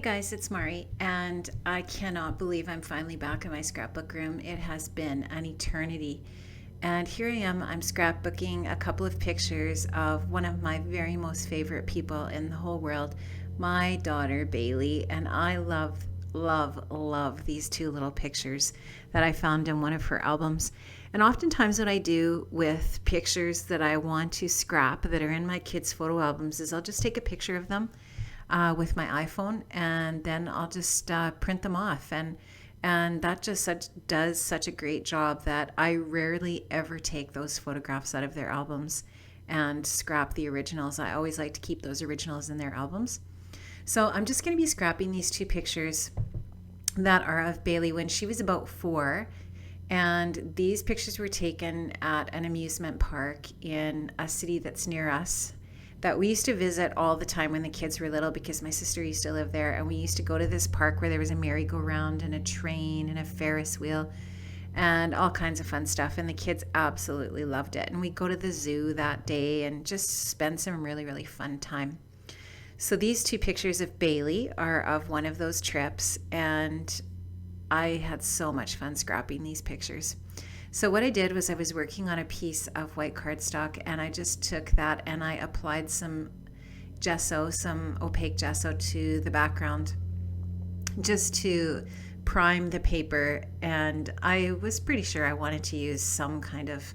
Guys, it's Mari, and I cannot believe I'm finally back in my scrapbook room. It has been an eternity. And here I am, I'm scrapbooking a couple of pictures of one of my very most favorite people in the whole world, my daughter Bailey. And I love these two little pictures that I found in one of her albums. And oftentimes, what I do with pictures that I want to scrap that are in my kids' photo albums is I'll just take a picture of them with my iPhone, and then I'll just print them off. And that just does such a great job that I rarely ever take those photographs out of their albums and scrap the originals. I always like to keep those originals in their albums. So I'm just going to be scrapping these two pictures that are of Bailey when she was about 4. And these pictures were taken at an amusement park in a city that's near us that we used to visit all the time when the kids were little, because my sister used to live there, and we used to go to this park where there was a merry-go-round and a train and a Ferris wheel and all kinds of fun stuff, and the kids absolutely loved it. And we'd go to the zoo that day and just spend some really fun time. So these two pictures of Bailey are of one of those trips, and I had so much fun scrapping these pictures. So what I did was I was working on a piece of white cardstock, and I just took that and I applied some gesso, some opaque gesso to the background just to prime the paper. And I was pretty sure I wanted to use some kind of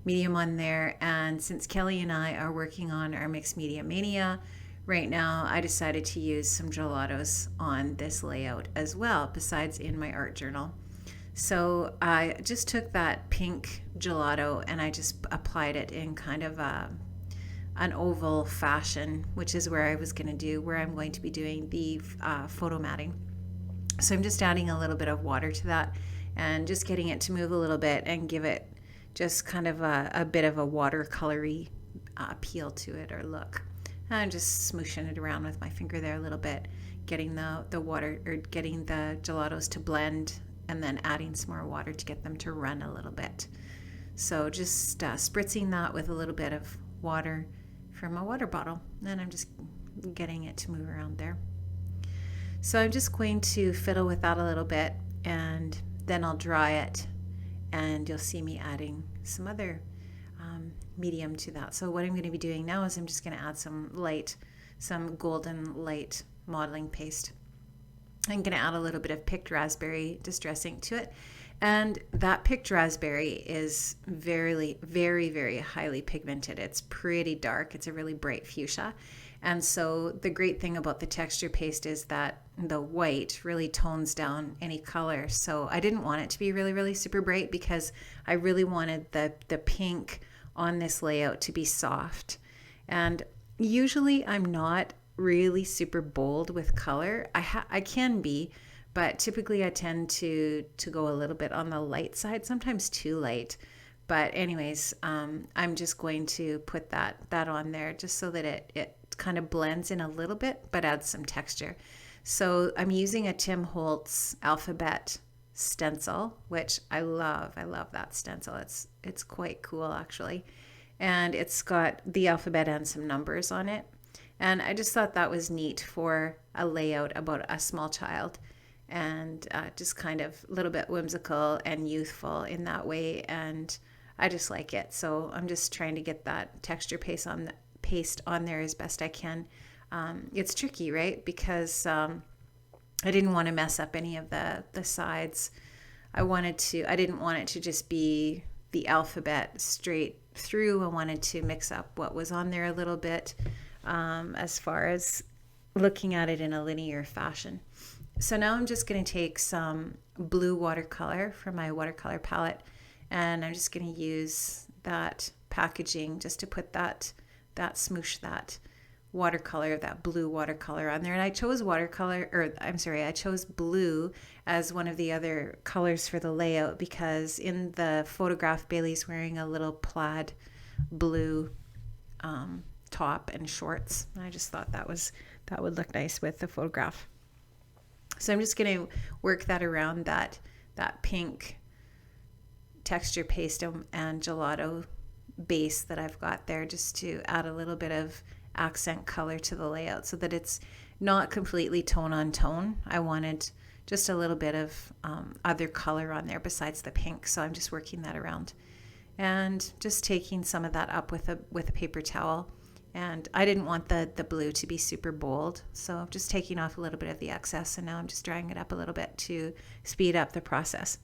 medium on there. And since Kelly and I are working on our mixed media mania right now, I decided to use some gelatos on this layout as well, besides in my art journal. So I just took that pink gelato and I just applied it in kind of an oval fashion, which is where I'm going to be doing the photo matting. So I'm just adding a little bit of water to that and just getting it to move a little bit and give it just kind of a bit of a watercolory appeal to it, or look. And I'm just smooshing it around with my finger there a little bit, getting the water, or getting the gelatos to blend, and then adding some more water to get them to run a little bit. So just spritzing that with a little bit of water from a water bottle. And I'm just getting it to move around there. So I'm just going to fiddle with that a little bit, and then I'll dry it, and you'll see me adding some other medium to that. So what I'm going to be doing now is I'm just going to add some golden light modeling paste. I'm going to add a little bit of picked raspberry distressing to it. And that picked raspberry is very highly pigmented. It's pretty dark. It's a really bright fuchsia. And so the great thing about the texture paste is that the white really tones down any color. So I didn't want it to be really super bright, because I really wanted the pink on this layout to be soft. And usually I'm not really super bold with color. I can be, but typically I tend to go a little bit on the light side, sometimes too light. But anyways, I'm just going to put that on there just so that it kind of blends in a little bit, but adds some texture. So I'm using a Tim Holtz alphabet stencil, which I love. I love that stencil. It's quite cool, actually. And it's got the alphabet and some numbers on it. And I just thought that was neat for a layout about a small child, and just kind of a little bit whimsical and youthful in that way. And I just like it. So I'm just trying to get that texture paste on there as best I can. It's tricky, right? Because I didn't want to mess up any of the sides. I didn't want it to just be the alphabet straight through. I wanted to mix up what was on there a little bit, as far as looking at it in a linear fashion. So now I'm just going to take some blue watercolor from my watercolor palette, and I'm just going to use that packaging just to put that smoosh that watercolor, that blue watercolor on there. And I chose I chose blue as one of the other colors for the layout, because in the photograph Bailey's wearing a little plaid blue top and shorts. And I just thought that would look nice with the photograph. So I'm just going to work that around that pink texture paste and gelato base that I've got there, just to add a little bit of accent color to the layout, so that it's not completely tone on tone. I wanted just a little bit of other color on there besides the pink. So I'm just working that around and just taking some of that up with a paper towel. And I didn't want the blue to be super bold, so I'm just taking off a little bit of the excess, and now I'm just drying it up a little bit to speed up the process.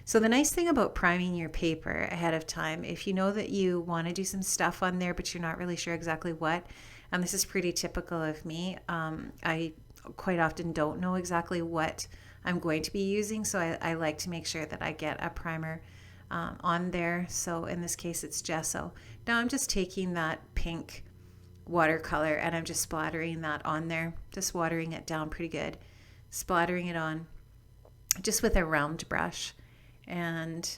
So the nice thing about priming your paper ahead of time, if you know that you want to do some stuff on there, but you're not really sure exactly what, and this is pretty typical of me, I quite often don't know exactly what I'm going to be using, so I like to make sure that I get a primer on there. So in this case, it's gesso. Now I'm just taking that pink watercolor and I'm just splattering that on there, just watering it down pretty good, splattering it on just with a round brush, and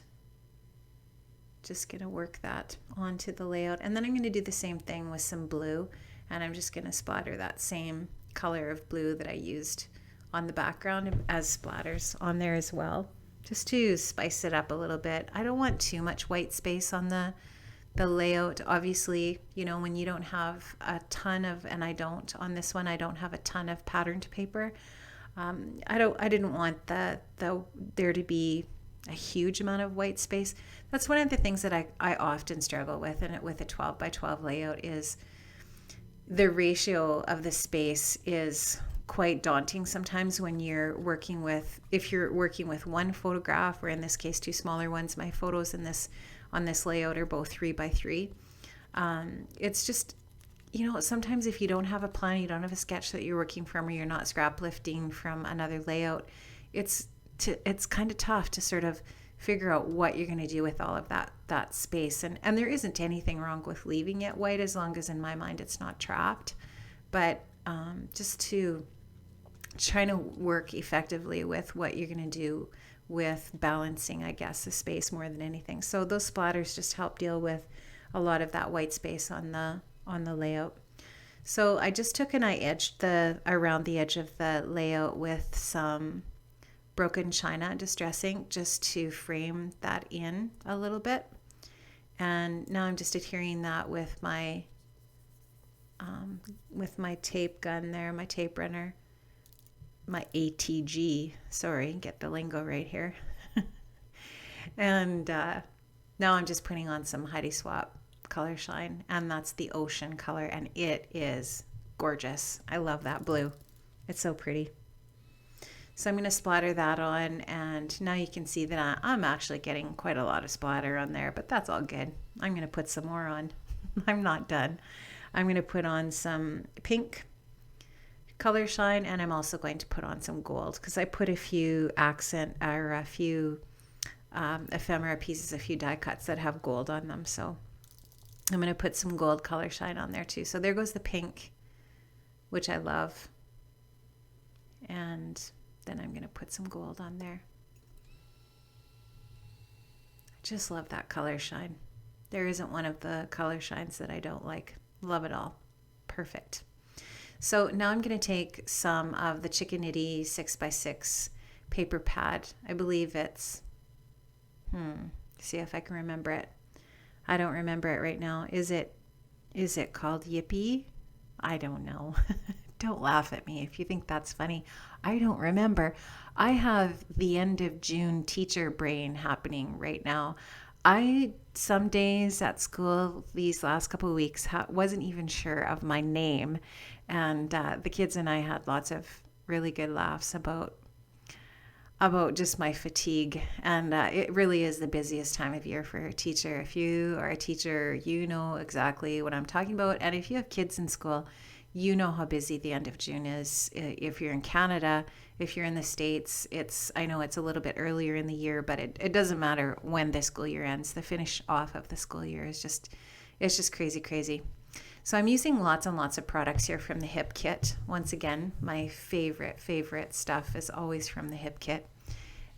just going to work that onto the layout. And then I'm going to do the same thing with some blue, and I'm just going to splatter that same color of blue that I used on the background as splatters on there as well, just to spice it up a little bit. I don't want too much white space on the layout. Obviously, you know, when you don't have a ton of, and I don't on this one, I don't have a ton of patterned paper. I didn't want there to be a huge amount of white space. That's one of the things that I often struggle with, and with a 12 by 12 layout, is the ratio of the space is quite daunting sometimes when you're working with, if you're working with one photograph, or in this case, two smaller ones. My photos on this layout are both 3 by 3. It's just, you know, sometimes if you don't have a plan, you don't have a sketch that you're working from, or you're not scrap lifting from another layout, it's kind of tough to sort of figure out what you're going to do with all of that space. And there isn't anything wrong with leaving it white, as long as in my mind it's not trapped. But just to trying to work effectively with what you're going to do with balancing, I guess, the space more than anything. So those splatters just help deal with a lot of that white space on the layout. So I just took and I edged around the edge of the layout with some broken china distressing, just to frame that in a little bit. And now I'm just adhering that with my tape gun there, my tape runner, my ATG, sorry, get the lingo right here. And now I'm just putting on some Heidi Swap Color Shine, and that's the ocean color, and it is gorgeous. I love that blue. It's so pretty. So I'm going to splatter that on, and now you can see that I'm actually getting quite a lot of splatter on there, but that's all good. I'm going to put some more on. I'm not done. I'm going to put on some pink Color Shine, and I'm also going to put on some gold, because I put a few ephemera pieces, a few die cuts that have gold on them. So I'm going to put some gold Color Shine on there too. So there goes the pink, which I love. And then I'm going to put some gold on there. I just love that Color Shine. There isn't one of the Color Shines that I don't like. Love it all. Perfect. So now I'm going to take some of the Chickanitty 6x6 paper pad. I believe it's, see if I can remember it. I don't remember it right now. Is it called Yippee? I don't know. Don't laugh at me if you think that's funny. I don't remember. I have the end of June teacher brain happening right now. Some days at school these last couple of weeks wasn't even sure of my name, and the kids and I had lots of really good laughs about just my fatigue. And it really is the busiest time of year for a teacher. If you are a teacher, you know exactly what I'm talking about. And if you have kids in school, you know how busy the end of June is. If you're in Canada, if you're in the States, I know it's a little bit earlier in the year, but it doesn't matter when the school year ends. The finish off of the school year is just crazy. So I'm using lots and lots of products here from the Hip Kit. Once again, my favorite stuff is always from the Hip Kit.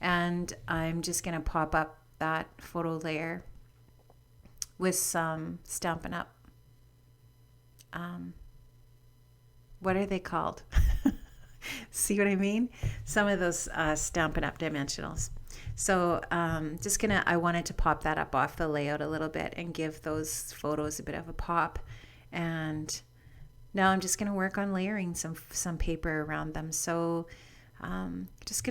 And I'm just going to pop up that photo layer with some Stampin' Up. What are they called? See what I mean? Some of those Stampin' Up dimensionals. So I wanted to pop that up off the layout a little bit and give those photos a bit of a pop. And now I'm just going to work on layering some paper around them. So I'm just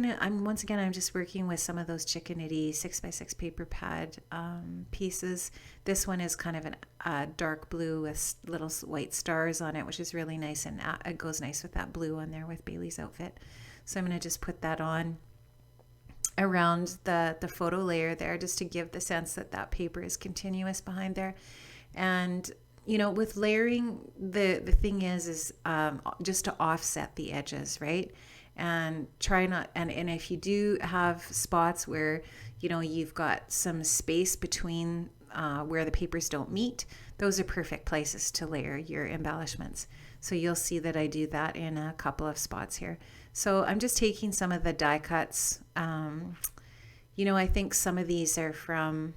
working with some of those Chickanity 6x6 paper pad pieces. This one is kind of a dark blue with little white stars on it, which is really nice, and it goes nice with that blue on there with Bailey's outfit. So I'm going to just put that on around the photo layer there, just to give the sense that that paper is continuous behind there. And with layering, the thing is just to offset the edges, right? And try not, and if you do have spots where you've got some space between where the papers don't meet, those are perfect places to layer your embellishments. So you'll see that I do that in a couple of spots here. So I'm just taking some of the die cuts. I think some of these are from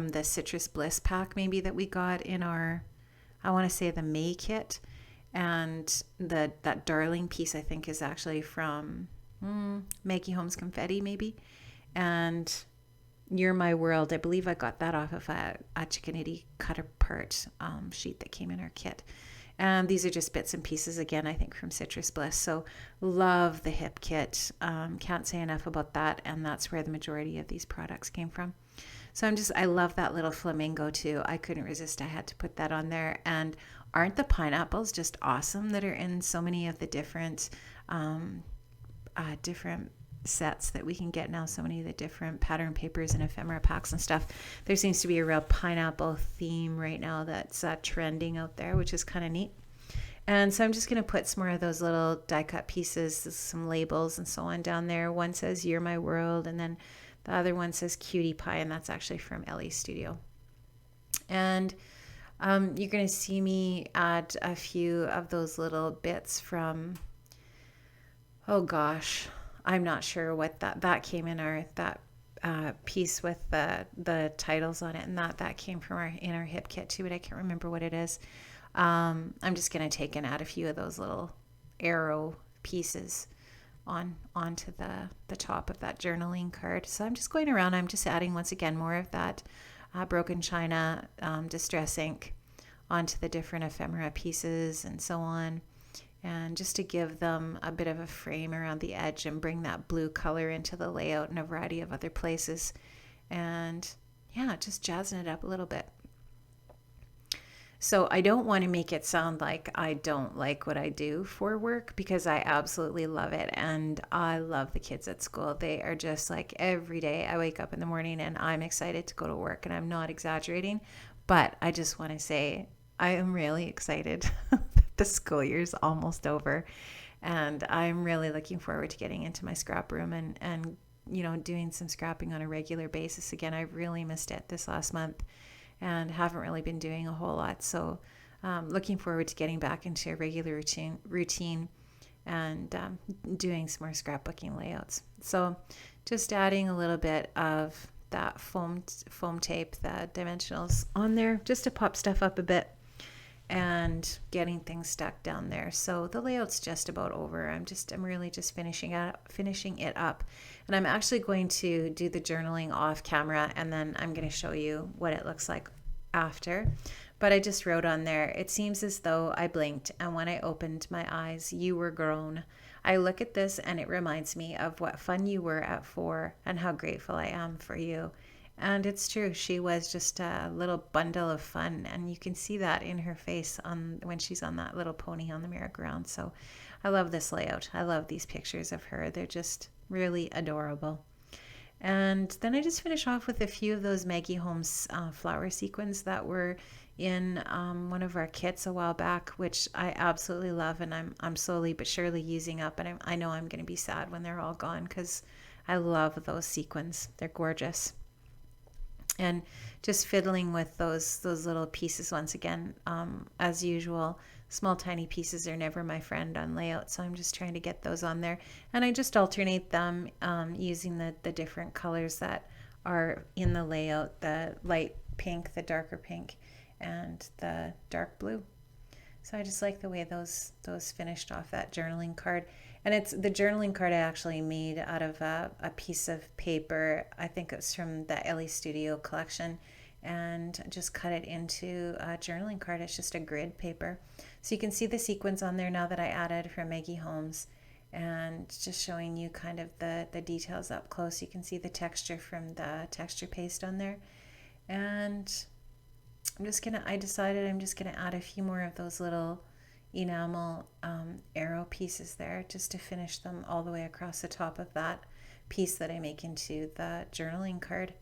the Citrus Bliss pack maybe that we got in our, I want to say, the May kit. And that Darling piece I think is actually from Maggie Holmes Confetti maybe. And You're My World, I believe I got that off of a Chickanity cut apart sheet that came in our kit. And these are just bits and pieces, again, I think from Citrus Bliss. So love the hip kit. Can't say enough about that. And that's where the majority of these products came from. So I love that little flamingo too. I couldn't resist. I had to put that on there. And aren't the pineapples just awesome that are in so many of the different sets that we can get now, so many of the different pattern papers and ephemera packs and stuff. There seems to be a real pineapple theme right now that's trending out there, which is kind of neat. And so I'm just going to put some more of those little die cut pieces, some labels and so on down there. One says You're My World, and then the other one says Cutie Pie, and that's actually from Ellie's studio. And you're going to see me add a few of those little bits from, oh gosh, I'm not sure what that came in that piece with the titles on it, and that came from our hip kit too, but I can't remember what it is. I'm just going to take and add a few of those little arrow pieces onto the top of that journaling card. So I'm just going around, I'm just adding once again more of that broken china distress ink onto the different ephemera pieces and so on, and just to give them a bit of a frame around the edge and bring that blue color into the layout in a variety of other places. And yeah, just jazzing it up a little bit. So I don't want to make it sound like I don't like what I do for work, because I absolutely love it. And I love the kids at school. They are just like, every day I wake up in the morning and I'm excited to go to work, and I'm not exaggerating. But I just want to say I am really excited. The school year's almost over, and I'm really looking forward to getting into my scrap room and doing some scrapping on a regular basis again. I really missed it this last month and haven't really been doing a whole lot. So looking forward to getting back into a regular routine and doing some more scrapbooking layouts. So just adding a little bit of that foam tape, the dimensionals on there, just to pop stuff up a bit and getting things stuck down there. So the layout's just about over. I'm really just finishing it up. And I'm actually going to do the journaling off camera, and then I'm going to show you what it looks like after. But I just wrote on there, it seems as though I blinked, and when I opened my eyes, you were grown. I look at this and it reminds me of what fun you were at 4 and how grateful I am for you. And it's true, she was just a little bundle of fun, and you can see that in her face when she's on that little pony on the merry-go-round. So I love this layout. I love these pictures of her. They're just really adorable. And then I just finish off with a few of those Maggie Holmes flower sequins that were in one of our kits a while back, which I absolutely love, and I'm slowly but surely using up. And I know I'm going to be sad when they're all gone, because I love those sequins. They're gorgeous. And just fiddling with those little pieces once again. As usual, small tiny pieces are never my friend on layout, so I'm just trying to get those on there. And I just alternate them using the different colors that are in the layout, the light pink, the darker pink, and the dark blue. So I just like the way those finished off that journaling card. And it's the journaling card I actually made out of a piece of paper. I think it was from the Ellie Studio collection. and just cut it into a journaling card. It's just a grid paper. So you can see the sequins on there now that I added from Maggie Holmes, and just showing you kind of the details up close. You can see the texture from the texture paste on there. And I decided I'm just gonna add a few more of those little enamel arrow pieces there, just to finish them all the way across the top of that piece that I make into the journaling card.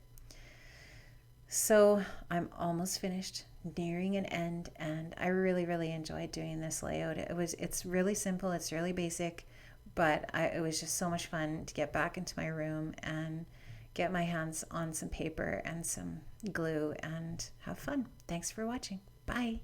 So I'm almost finished, nearing an end, and I really enjoyed doing this layout. It's really simple, it's really basic, but it was just so much fun to get back into my room and get my hands on some paper and some glue and have fun. Thanks for watching. Bye.